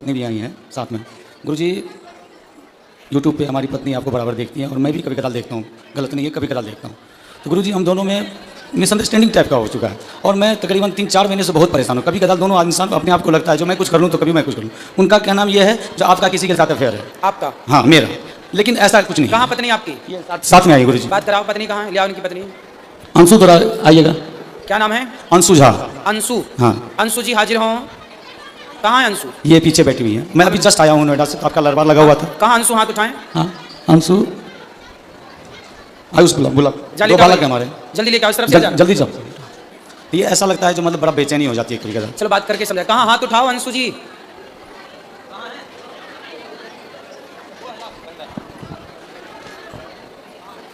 पत्नी भी आई हैं साथ में। गुरुजी, यूट्यूब पे हमारी पत्नी आपको बराबर देखती हैं और मैं भी कभी कदाल देखता हूँ, गलत नहीं है, कभी कदाल देखता हूँ। तो गुरुजी, हम दोनों में मिसअंडरस्टैंडिंग टाइप का हो चुका है और मैं तकरीबन 3-4 महीने से बहुत परेशान हूँ। कभी कदाल दोनों इंसान अपने आप को लगता है जो मैं कुछ कर लूँ तो कभी मैं कुछ कर लूँ। उनका क्या नाम ये है जो आपका किसी के साथ अफेयर है। आपका? हाँ, मेरा। लेकिन ऐसा कुछ नहीं। कहाँ पत्नी आपकी? ये साथ में आई गुरुजी। बात कराओ, पत्नी कहाँ है? लिया उनकी पत्नी। अंशु, थोड़ा आइएगा। क्या नाम है? अंशु झा। अंशु? हाँ। अंशु जी हाजिर हों। कहाँ है अंशु? ये पीछे बैठी हुई है। मैं अभी जस्ट आया हूँ नोएडा से, आपका लरबार लगा हुआ था। कहाँ अंशु? हाथ उठाएं। हाँ, अंशु आयुष बुला दो बालक है हमारे। जल्दी लेके आओ, इस तरफ से जल्दी सब। ये ऐसा लगता है जो मतलब बड़ा बेचैनी हो जाती है कभी कभी। चलो बात करके समझा। कहाँ? हाथ उठाओ अंशु जी।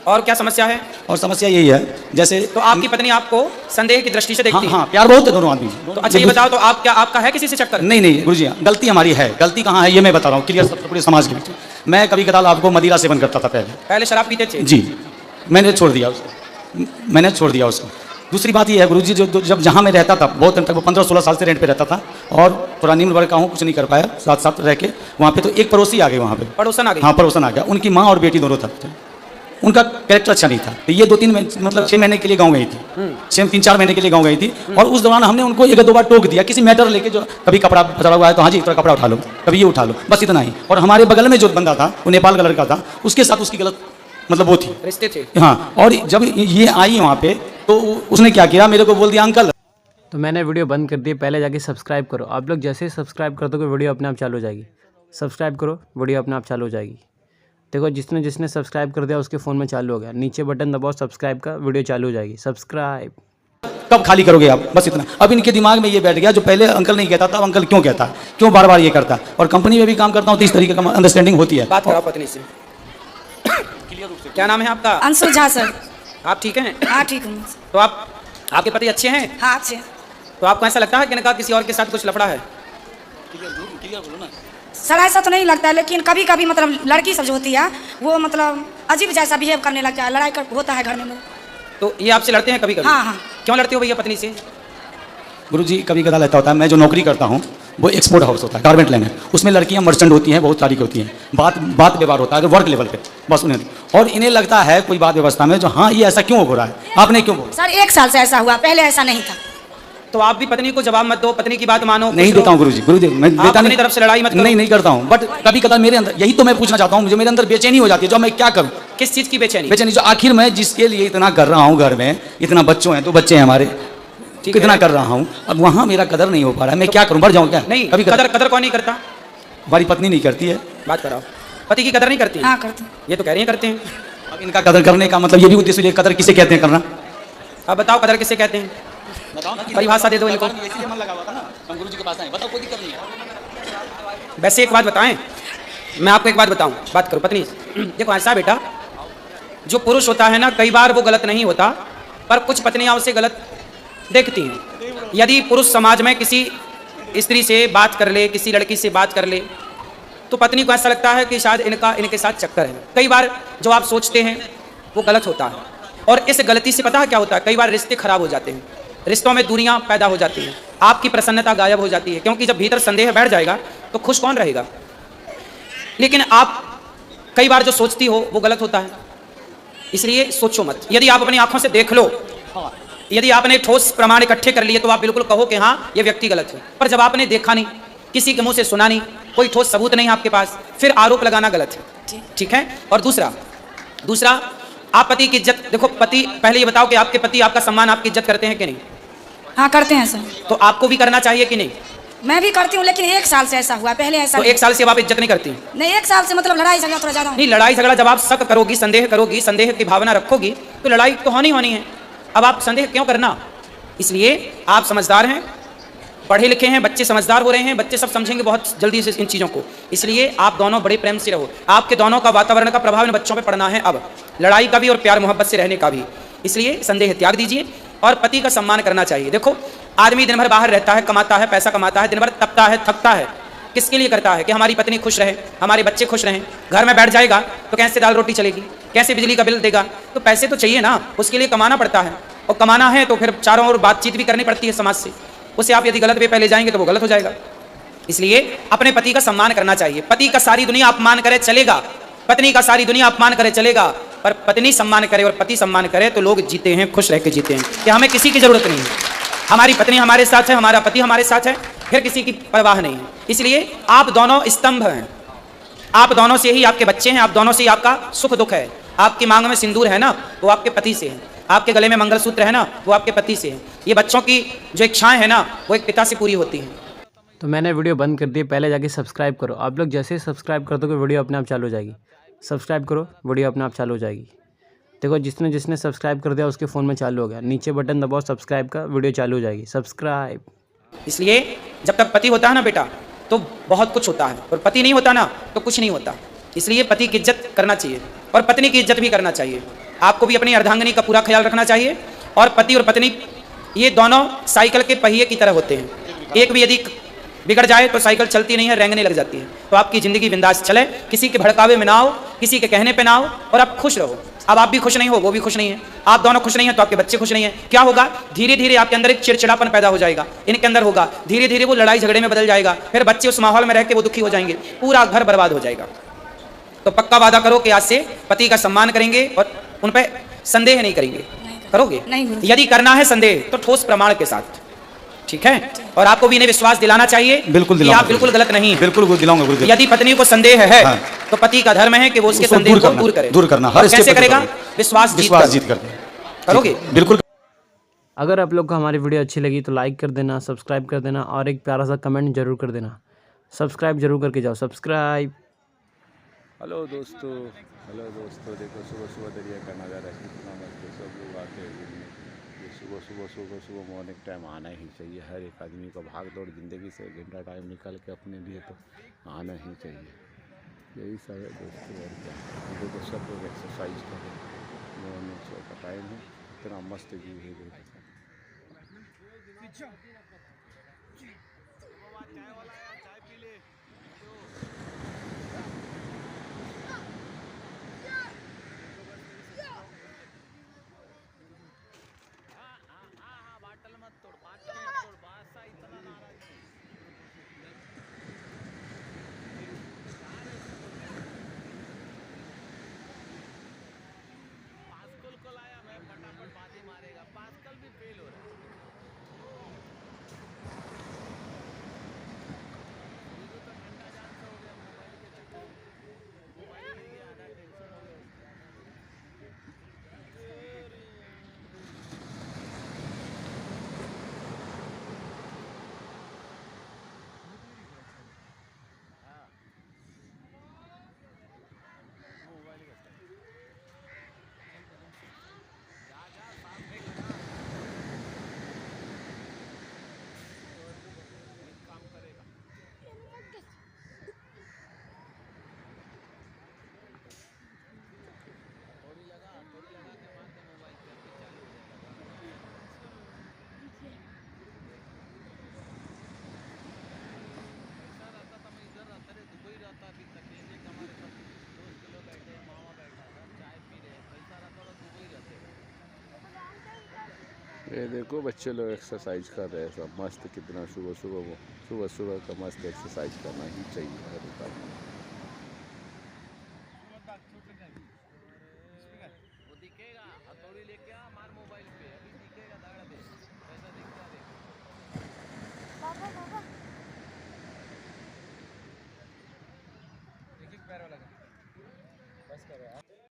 और क्या समस्या है? और समस्या यही है जैसे तो आपकी पत्नी आपको संदेह की दृष्टि से देखती है? हाँ, प्यार बहुत है दोनों आदमी। तो अच्छा ये बताओ, तो आप क्या आपका है किसी से चक्कर? नहीं गुरुजी, गलती हमारी है। गलती कहाँ है ये मैं बता रहा हूँ, क्लियर सब पूरे समाज के बीच। मैं कभी कदाल आपको मदिरा सेवन करता था पहले शराब पीते थे? जी, मैंने छोड़ दिया उसको। दूसरी बात ये है गुरुजी, जो जब जहाँ मैं रहता था बहुत तक 15-16 साल से रेंट पे रहता था और थोड़ा निम्न वर्ग का हूँ, कुछ नहीं कर पाया साथ रह के वहाँ पे। तो एक पड़ोसी आ गए वहाँ पे। पड़ोसन आ गए? हाँ, पड़ोसन आ गया। उनकी माँ और बेटी दोनों थे। उनका कैरेक्टर अच्छा नहीं था। तो ये 2-3 मतलब 6 महीने के लिए गाँव गई थी। 3-4 महीने के लिए गाँव गई थी और उस दौरान हमने उनको 1-2 बार टोक दिया किसी मैटर लेके, जो कभी कपड़ा फंसा हुआ है तो हाँ जी थोड़ा कपड़ा उठा लो, कभी ये उठा लो, बस इतना ही। और हमारे बगल में जो बंदा था वो नेपाल का लड़का था, उसके साथ उसकी गलत मतलब वो थी, रिश्ते थे। हाँ। और जब ये आई वहाँ पे तो उसने क्या किया, मेरे को बोल दिया अंकल। तो मैंने वीडियो बंद कर दी। पहले जाके सब्सक्राइब करो। आप लोग जैसे ही सब्सक्राइब कर दोगे वीडियो अपने आप चालू हो जाएगी। सब्सक्राइब करो, वीडियो अपने आप चालू हो जाएगी। देखो, जिसने सब्सक्राइब कर दिया उसके फ़ोन में चालू हो गया। नीचे बटन दबाओ सब्सक्राइब का, वीडियो चालू हो जाएगी। सब्सक्राइब कब खाली करोगे आप, बस इतना। अब इनके दिमाग में ये बैठ गया जो पहले अंकल नहीं कहता था, अंकल क्यों कहता, क्यों बार बार ये करता। और कंपनी में भी काम करता हूँ तो इस तरीके का अंडरस्टैंडिंग होती है। बात कराओ पत्नी से। क्या नाम है आपका? अंशु झा सर। आप ठीक हैं? हाँ ठीक हूँ। तो आपके पति अच्छे हैं? हाँ अच्छे। तो आपको ऐसा लगता है कि इनका किसी और के साथ कुछ लफड़ा है? सर ऐसा तो नहीं लगता है, लेकिन कभी कभी मतलब लड़की सब जो होती है वो मतलब अजीब जैसा बिहेव करने लगता है, लड़ाई होता है घर में। तो ये आपसे लड़ते हैं कभी कभी? हाँ। क्यों लड़ते हो भैया पत्नी से? गुरुजी, कभी कदाल ऐसा होता है, मैं जो नौकरी करता हूँ वो एक्सपोर्ट हाउस होता है, गारमेंट लाइन है। उसमें लड़कियाँ मर्चेंट होती हैं, बहुत सारी होती हैं। बात व्यवहार होता है वर्क लेवल पे, बस उन्हें। और इन्हें लगता है कोई बात व्यवस्था में जो हाँ ये ऐसा क्यों हो रहा है, आपने क्यों बोला? सर 1 साल से ऐसा हुआ, पहले ऐसा नहीं था। तो आप भी पत्नी को जवाब मत दो, पत्नी की बात मानो। नहीं देता हूँ गुरुजी, मैं देता नहीं। तरफ से लड़ाई मत करो। नहीं करता हूँ, बट कभी कदाल मेरे अंदर, यही तो मैं पूछना चाहता हूँ, मुझे मेरे अंदर बेचैनी हो जाती है, जो मैं क्या करूँ। किस चीज़ की बेचैनी? बेचैनी जो आखिर मैं जिसके लिए इतना कर रहा हूँ, घर में इतना बच्चों हैं, तो बच्चे हैं हमारे, कितना कर रहा हूँ, अब वहाँ मेरा कदर नहीं हो पा रहा है। मैं क्या करूँ, बढ़ जाऊँ क्या? नहीं, कभी कदर कौन नहीं करता? हमारी पत्नी नहीं करती है। बात कराओ, पति की कदर नहीं करती? हाँ करते। ये तो कह रही है करते हैं। अब इनका कदर करने का मतलब ये भी उद्देश्य, कदर किसे कहते हैं करना? अब बताओ कदर किसे कहते हैं, परिभाषा दे दो इनको। वैसे एक बात बताएं, मैं आपको एक बात बताऊं, बात करो पत्नी से। देखो ऐसा बेटा, जो पुरुष होता है ना, कई बार वो गलत नहीं होता, पर कुछ पत्नियां उसे गलत देखती हैं। यदि पुरुष समाज में किसी स्त्री से बात कर ले, किसी लड़की से बात कर ले, तो पत्नी को ऐसा लगता है कि शायद इनके साथ चक्कर है। कई बार जो आप सोचते हैं वो गलत होता है, और इस गलती से पता है क्या होता है, कई बार रिश्ते खराब हो जाते हैं, रिश्तों में दूरियां पैदा हो जाती हैं, आपकी प्रसन्नता गायब हो जाती है। क्योंकि जब भीतर संदेह बैठ जाएगा तो खुश कौन रहेगा? लेकिन आप कई बार जो सोचती हो वो गलत होता है, इसलिए सोचो मत। यदि आप अपनी आंखों से देख लो, यदि आपने ठोस प्रमाण इकट्ठे कर लिए तो आप बिल्कुल कहो कि हाँ ये व्यक्ति गलत है। पर जब आपने देखा नहीं, किसी के मुंह से सुना नहीं, कोई ठोस सबूत नहीं आपके पास, फिर आरोप लगाना गलत है। ठीक है? और दूसरा आप पति की इज्जत देखो। पति, पहले ये बताओ कि आपके पति आपका सम्मान, आपकी इज्जत करते हैं कि नहीं? हाँ करते हैं सर। तो आपको भी करना चाहिए कि नहीं? मैं भी करती हूँ, लेकिन 1 साल से ऐसा हुआ, पहले ऐसा तो 1 साल से अब आप इज्जत नहीं करती? नहीं, 1 साल से मतलब लड़ाई झगड़ा थोड़ा ज्यादा। नहीं, लड़ाई झगड़ा जब आप शक करोगी, संदेह करोगी, संदेह की भावना रखोगी, तो लड़ाई तो होनी है। अब आप संदेह क्यों करना? इसलिए आप समझदार हैं, पढ़े लिखे हैं, बच्चे समझदार हो रहे हैं, बच्चे सब समझेंगे बहुत जल्दी से इन चीज़ों को। इसलिए आप दोनों बड़े प्रेम से रहो। आपके दोनों का वातावरण का प्रभाव इन बच्चों पे पड़ना है, अब लड़ाई का भी और प्यार मोहब्बत से रहने का भी। इसलिए संदेह त्याग दीजिए और पति का सम्मान करना चाहिए। देखो, आदमी दिन भर बाहर रहता है, कमाता है, पैसा कमाता है, दिन भर तपता है, थकता है, किसके लिए करता है? कि हमारी पत्नी खुश रहे, हमारे बच्चे खुश रहें। घर में बैठ जाएगा तो कैसे दाल रोटी चलेगी, कैसे बिजली का बिल देगा? तो पैसे तो चाहिए ना, उसके लिए कमाना पड़ता है, और कमाना है तो फिर चारों ओर बातचीत भी करनी पड़ती है समाज से। उसे आप यदि गलत वे पहले जाएंगे तो वो गलत हो जाएगा। इसलिए अपने पति का सम्मान करना चाहिए। पति का सारी दुनिया अपमान करे चलेगा, पत्नी का सारी दुनिया अपमान करे चलेगा, पर पत्नी सम्मान करे और पति सम्मान करे तो लोग जीते हैं, खुश रह के जीते हैं कि हमें किसी की जरूरत नहीं है। हमारी पत्नी हमारे साथ है, हमारा पति हमारे साथ है, फिर किसी की परवाह नहीं है। इसलिए आप दोनों स्तंभ हैं, आप दोनों से ही आपके बच्चे हैं, आप दोनों से ही आपका सुख दुख है। आपकी मांग में सिंदूर है ना, वो आपके पति से है। आपके गले में मंगलसूत्र है ना, वो आपके पति से है। ये बच्चों की जो इच्छाएं हैं ना, वो एक पिता से पूरी होती हैं। तो मैंने वीडियो बंद कर दी, पहले जाके सब्सक्राइब करो। आप लोग जैसे ही सब्सक्राइब कर दोगे वीडियो अपने आप चालू हो जाएगी। सब्सक्राइब करो, वीडियो अपने आप चालू हो जाएगी। देखो जिसने जिसने सब्सक्राइब कर दिया उसके फ़ोन में चालू हो गया। नीचे बटन दबाओ सब्सक्राइब का, वीडियो चालू हो जाएगी। सब्सक्राइब। इसलिए जब तक पति होता है ना बेटा, तो बहुत कुछ होता है, और पति नहीं होता ना तो कुछ नहीं होता। इसलिए पति की इज्जत करना चाहिए और पत्नी की इज्जत भी करना चाहिए। आपको भी अपनी अर्धांगिनी का पूरा ख्याल रखना चाहिए। और पति और पत्नी ये दोनों साइकिल के पहिए की तरह होते हैं। एक भी यदि बिगड़ जाए तो साइकिल चलती नहीं है, रेंगने लग जाती है। तो आपकी ज़िंदगी बिंदास चले, किसी के भड़कावे में ना आओ, किसी के कहने पे ना आओ, और आप खुश रहो। अब आप भी खुश नहीं हो, वो भी खुश नहीं है, आप दोनों खुश नहीं हैं तो आपके बच्चे खुश नहीं हैं। क्या होगा? धीरे धीरे आपके अंदर एक चिड़चिड़ापन पैदा हो जाएगा, इनके अंदर होगा। धीरे धीरे वो लड़ाई झगड़े में बदल जाएगा, फिर बच्चे उस माहौल में रह के वो दुखी हो जाएंगे, पूरा घर बर्बाद हो जाएगा। तो पक्का वादा करो कि आज से पति का सम्मान करेंगे और उन पर संदेह नहीं करेंगे। करोगे? नहीं गुरुजी। यदि करना है संदेह तो ठोस प्रमाण के साथ, ठीक है? और आपको भी इन्हें विश्वास दिलाना चाहिए बिल्कुल कि दिलाऊंगा आप बिल्कुल गलत नहीं हैं। बिल्कुल दिलाऊंगा गुरुदेव। यदि पत्नी को संदेह है हाँ। तो पति का धर्म है कि वो उसके उसको संदेह को दूर दूर करे। करना, हर और स्टेप कैसे पे करेगा? करेगा। विश्वास जीत कर करोगे? बिल्कुल। अगर आप लोग को हमारी वीडियो अच्छी लगी तो लाइक कर देना, सब्सक्राइब कर देना और एक प्यारा सा कमेंट जरूर कर देना। सब्सक्राइब जरूर करके जाओ। सब्सक्राइब। हेलो दोस्तों, देखो सुबह सुबह दरिया का नज़ारा कितना मस्त है। सब लोग आते हैं घूमने। ये सुबह मॉर्निंग टाइम आना ही चाहिए। हर एक आदमी को भाग दौड़ ज़िंदगी से एक घंटा टाइम निकाल के अपने लिए तो आना ही चाहिए। यही सब है दोस्तों, और क्या। देखो सब लोग एक्सरसाइज करें, मॉर्निंग शो का टाइम है, इतना मस्त व्यू है देखो। ये देखो बच्चे लोग एक्सरसाइज कर रहे हैं सब मस्त। कितना सुबह का मस्त एक्सरसाइज करना ही चाहिए हर एक आदमी। पैर वाला बस करो।